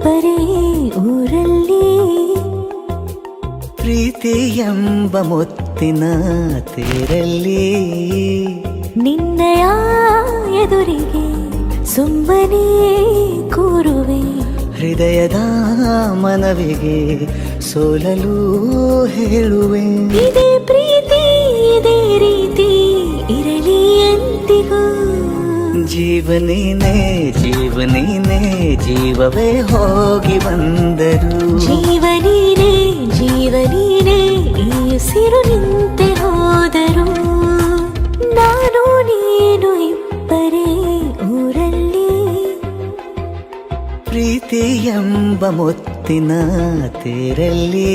ಇಬ್ಬರೇ ಊರಲ್ಲಿ ಪ್ರೀತಿ ಎಂಬ ಮುತ್ತಿನ ತೇರಲ್ಲಿ ನಿನ್ನಯ ಎದುರಿಗೆ ಸುಮ್ಮನೆ ಕೂರುವೆ ಹೃದಯದ ಮನವಿಗೆ ಸೋಲಲು ಹೇಳುವೆ ಇದೇ ಪ್ರೀತಿ ಇದೇ ರೀತಿ ಇರಲಿ ಎಂದಿಗೂ ಜೀವನೇನೆ ಜೀವನೇನೆ ಜೀವವೇ ಹೋಗಿ ಬಂದರು ಜೀವನೀನೇ ಜೀವನೀನೇ ಈ ಉಸಿರು ನಿಂತೆ ಹೋದರು ನಾನು ನೀನು ಇಬ್ಬರೇ ಊರಲ್ಲಿ ಪ್ರೀತಿ ಎಂಬ ಮುತ್ತಿನ ತೇರಲ್ಲಿ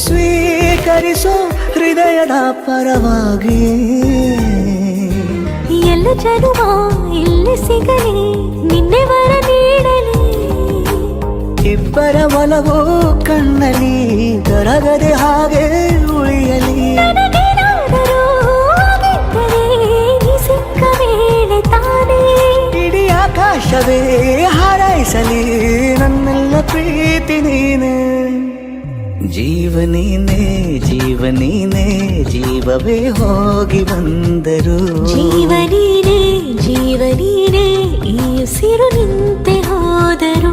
ಸ್ವೀಕರಿಸೋ ಹೃದಯದ ಪರವಾಗಿ ಎಲ್ಲ ಜನುಮ ಇಲ್ಲಿ ಸಿಗಲಿ ನಿನ್ನೆ ವರ ನೀಡಲಿ ಇಬ್ಬರ ಒಲವು ಕಣ್ಣಲ್ಲಿ ಕರಗದೆ ಹಾಗೆ ಉಳಿಯಲಿ ನನಗೇನಾದರೂ ಆಗಿದ್ದರೆ ನೀ ಸಿಕ್ಕ ವೇಳೆ ತಾನೇ ಇಡೀ ಆಕಾಶವೇ ಹಾರೈಸಲಿ ನನ್ನೆಲ್ಲ ಪ್ರೀತಿ ನೀನೆ ಜೀವನೇನೆ ಜೀವನೇನೆ ಜೀವವೇ ಹೋಗಿ ಬಂದರು ಜೀವನೀನೇ ಜೀವನೀನೇ ಈ ಉಸಿರು ನಿಂತೆ ಹೋದರು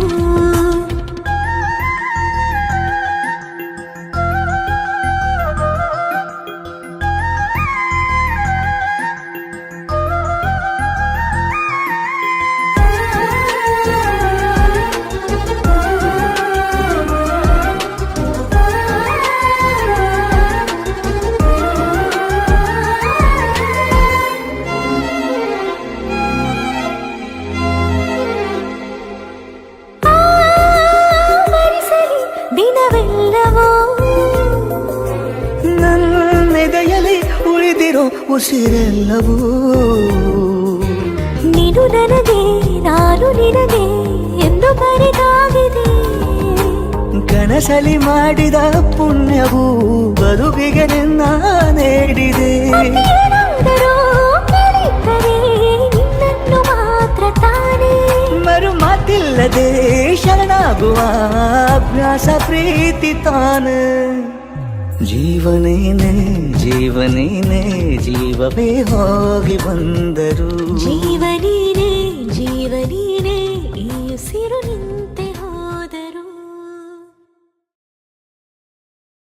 ದಿನವೆಲ್ಲವೋ ನನ್ನೆದೆಯಲ್ಲಿ ಉಳಿದಿರೋ ಉಸಿರೆಲ್ಲವೂ ನೀನು ನನಗೆ ನಾನು ನಿನಗೆ ಎಂದು ಬರೆದಾಗಿದೆ ಕನಸಲಿ ಮಾಡಿದ ಪುಣ್ಯವು ಬದುಕಿಗೆ ನಿನ್ನ ನೀಡಿದೆ ಏನಾದರೂ ಕೇಳಿದ್ದರೆ ನಿನ್ನನ್ನು ಮಾತ್ರ ತಾನೇ ಮರು ಮಾತಿಲ್ಲದೆ ಶರಣಾಗುವ ಅಭ್ಯಾಸ ಪ್ರೀತಿ ತಾನೆ ಜೀವನೇನೆ ಜೀವನೇನೆ ಜೀವವೇ ಹೋಗಿ ಬಂದರು ಜೀವನೀನೇ ಜೀವನೀ